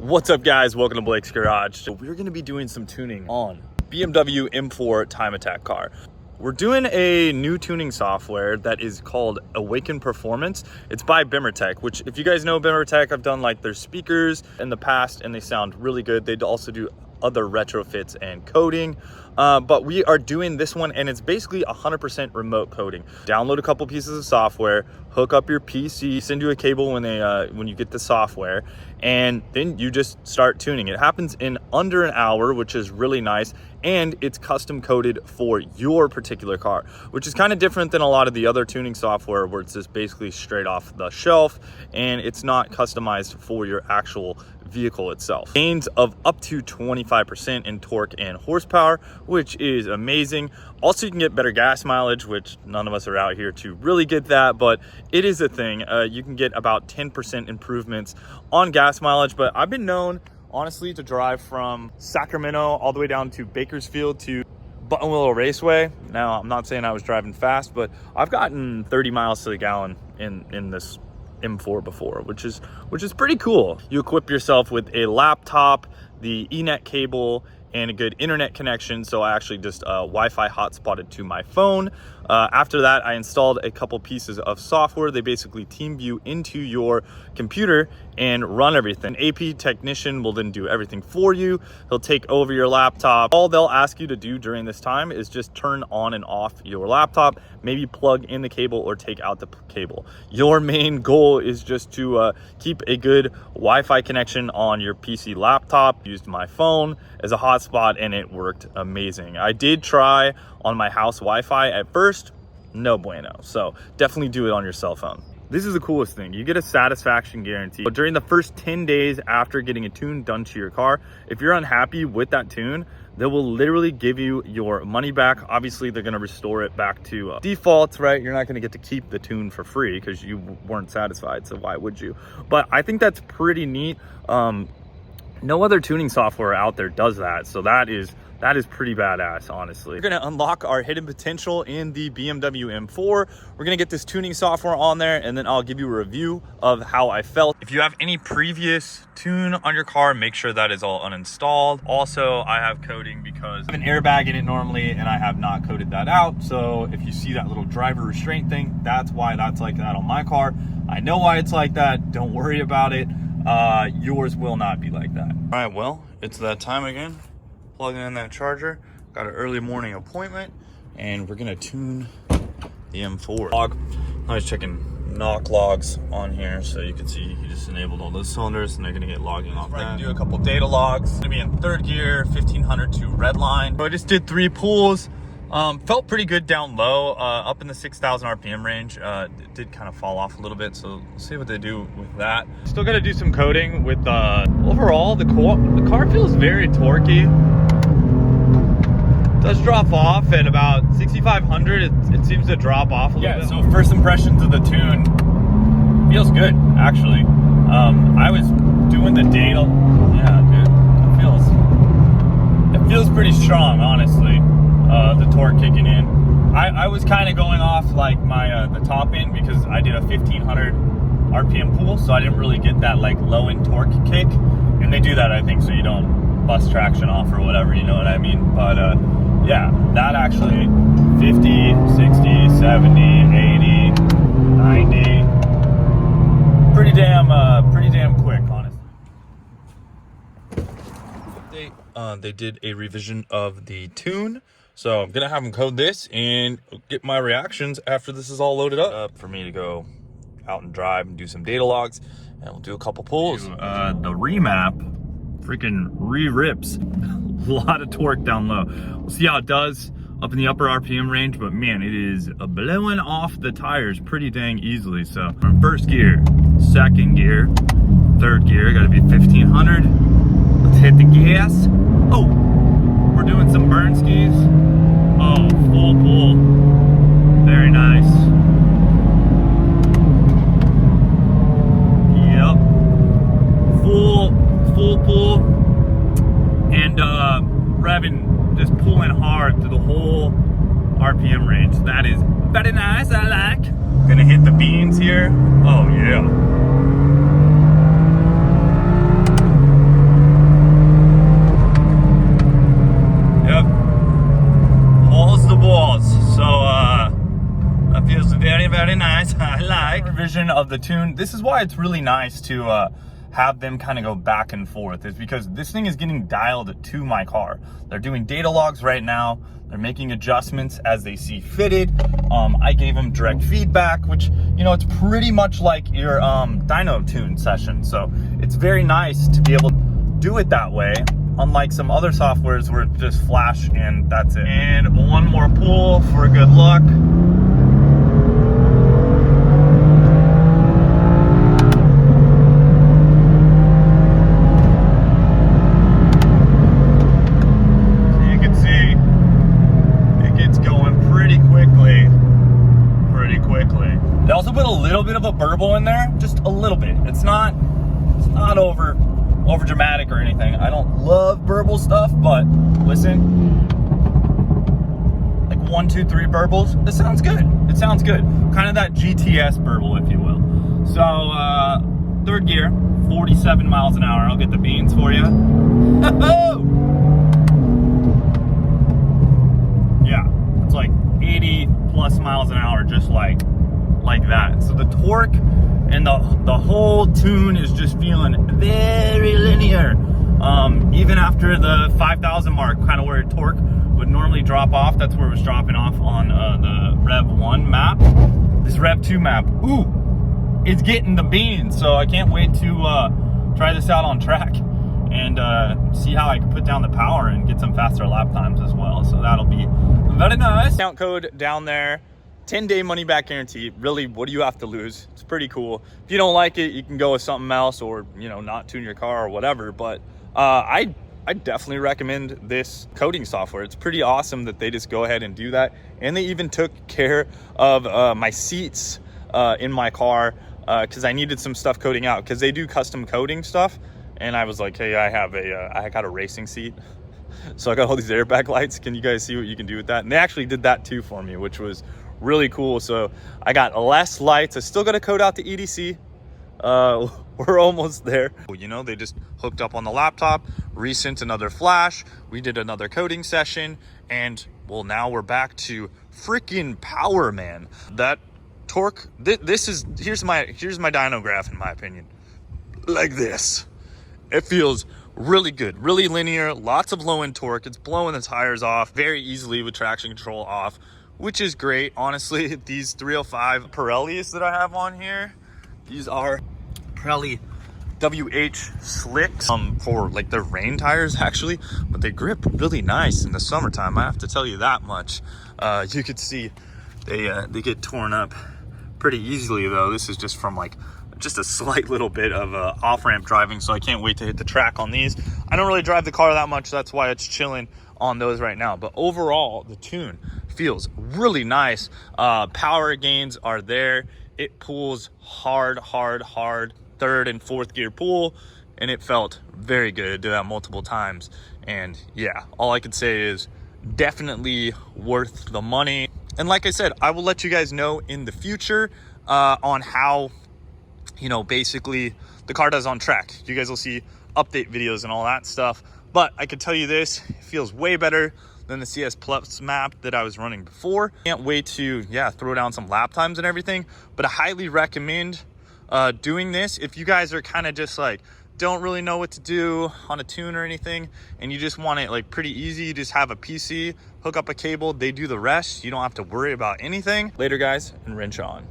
What's up, guys? Welcome to Blake's Garage. So we're going to be doing some tuning on BMW M4 time attack car. We're doing a new tuning software that is called Awaken Performance. It's by Lubricant, which if you guys know Lubricant, I've done like their speakers in the past and they sound really good. They also do other retrofits and coding. But we are doing this one and it's basically 100% remote coding. Download a couple pieces of software, hook up your PC, send you a cable when you get the software, and then you just start tuning. It happens in under an hour, which is really nice, and it's custom coded for your particular car, which is kind of different than a lot of the other tuning software where it's just basically straight off the shelf and it's not customized for your actual vehicle itself. Gains of up to 25% in torque and horsepower, which is amazing. Also, you can get better gas mileage, which none of us are out here to really get that, but it is a thing. You can get about 10% improvements on gas mileage, but I've been known, honestly, to drive from Sacramento all the way down to Bakersfield to Buttonwillow Raceway. Now, I'm not saying I was driving fast, but I've gotten 30 miles to the gallon in this M4 before, which is pretty cool. You equip yourself with a laptop, the Ethernet cable, and a good internet connection. So I actually just Wi-Fi hotspotted to my phone. After that, I installed a couple pieces of software. They basically team view into your computer and run everything. An AP technician will then do everything for you. He'll take over your laptop. All they'll ask you to do during this time is just turn on and off your laptop, maybe plug in the cable or take out the cable. Your main goal is just to keep a good Wi-Fi connection on your PC laptop. Used my phone as a hotspot and it worked amazing. I did try on my house Wi-Fi at first, no bueno. So definitely do it on your cell phone. This is the coolest thing. You get a satisfaction guarantee. But during the first 10 days after getting a tune done to your car, if you're unhappy with that tune, they will literally give you your money back. Obviously, they're gonna restore it back to defaults, right? You're not gonna get to keep the tune for free because you weren't satisfied, so why would you? But I think that's pretty neat. No other tuning software out there does that, so that is pretty badass, honestly. We're gonna unlock our hidden potential in the BMW M4. We're gonna get this tuning software on there and then I'll give you a review of how I felt. If you have any previous tune on your car, make sure that is all uninstalled. Also, I have coding because I have an airbag in it normally and I have not coded that out. So if you see that little driver restraint thing, that's why that's like that on my car. I know why it's like that, don't worry about it. Yours will not be like that. All right, well, it's that time again. Plugging in that charger, got an early morning appointment, and we're gonna tune the M4. I was checking knock logs on here, so you can see he just enabled all those cylinders, and they're gonna get logging off that. I can do a couple data logs. Gonna be in third gear, 1500 to red line. So I just did 3 pulls. Felt pretty good down low, up in the 6,000 RPM range. It did kind of fall off a little bit, so we'll see what they do with that. Still got to do some coding with overall the car feels very torquey. It does drop off at about 6,500. It seems to drop off a little bit. So first impressions of the tune, feels good actually. I was doing the data. Yeah, dude, it feels pretty strong, honestly. The torque kicking in. I was kind of going off like my the top end because I did a 1500 RPM pull, so I didn't really get that like low end torque kick, and they do that I think so you don't bust traction off or whatever, you know what I mean? But yeah, that actually 50, 60, 70, 80, 90, pretty damn quick, honestly. They did a revision of the tune. So I'm gonna have them code this and get my reactions after this is all loaded up for me to go out and drive and do some data logs, and we'll do a couple pulls. The remap freaking re-rips a lot of torque down low. We'll see how it does up in the upper RPM range, but man, it is blowing off the tires pretty dang easily. So from first gear, second gear, third gear, gotta be 1500. Let's hit the gas. Oh, we're doing some burn skis. Oh, full pull. Very nice. Yep. Full pull. And revving, just pulling hard through the whole RPM range. That is very nice, I like. Gonna hit the beans here. Oh yeah. the tune. This is why it's really nice to have them kind of go back and forth, is because this thing is getting dialed to my car. They're doing data logs right now. They're making adjustments as they see fitted. I gave them direct feedback, which, you know, it's pretty much like your dyno tune session. So it's very nice to be able to do it that way, unlike some other softwares where it's just flash and that's it. And one more pull for good luck. They also put a little bit of a burble in there, just a little bit. It's not over dramatic or anything. I don't love burble stuff, but listen, like 1, 2, 3 burbles. It sounds good. It sounds good. Kind of that GTS burble, if you will. So third gear, 47 miles an hour. I'll get the beans for you. Yeah, it's like 80 plus miles an hour, just like that. So the torque and the whole tune is just feeling very linear. Even after the 5,000 mark, kind of where torque would normally drop off, that's where it was dropping off on the Rev 1 map. This Rev 2 map, ooh, it's getting the beans. So I can't wait to try this out on track and see how I can put down the power and get some faster lap times as well. So that'll be very nice. Discount code down there. 10-day money back guarantee. Really, what do you have to lose? It's pretty cool. If you don't like it, you can go with something else, or, you know, not tune your car or whatever. But I definitely recommend this coding software. It's pretty awesome that they just go ahead and do that. And they even took care of my seats in my car because I needed some stuff coding out, because they do custom coding stuff. And I was like, hey, I got a racing seat. So I got all these airbag lights. Can you guys see what you can do with that? And they actually did that too for me, which was really cool. So I got less lights. I still got to code out the EDC. We're almost there. You know, they just hooked up on the laptop, resent another flash. We did another coding session, and well, now we're back to freaking power, man. That torque. Here's my dyno graph, in my opinion. Like this. It feels really good, really linear, lots of low end torque. It's blowing the tires off very easily with traction control off, which is great. Honestly, these 305 Pirellis that I have on here, these are Pirelli WH slicks for like their rain tires actually, but they grip really nice in the summertime. I have to tell you that much. You could see they get torn up pretty easily though. This is just from like just a slight little bit of off-ramp driving, so I can't wait to hit the track on these. I don't really drive the car that much, so that's why it's chilling on those right now. But overall, the tune feels really nice. Power gains are there. It pulls hard, third and fourth gear pull, and it felt very good. I did that multiple times, and yeah, all I could say is definitely worth the money. And like I said, I will let you guys know in the future on how, you know, basically the car does on track. You guys will see update videos and all that stuff. But I can tell you this, it feels way better than the CS Plus map that I was running before. Can't wait to, yeah, throw down some lap times and everything. But I highly recommend doing this if you guys are kind of just like, don't really know what to do on a tune or anything, and you just want it like pretty easy. You just have a PC, hook up a cable, they do the rest. You don't have to worry about anything. Later guys, and wrench on.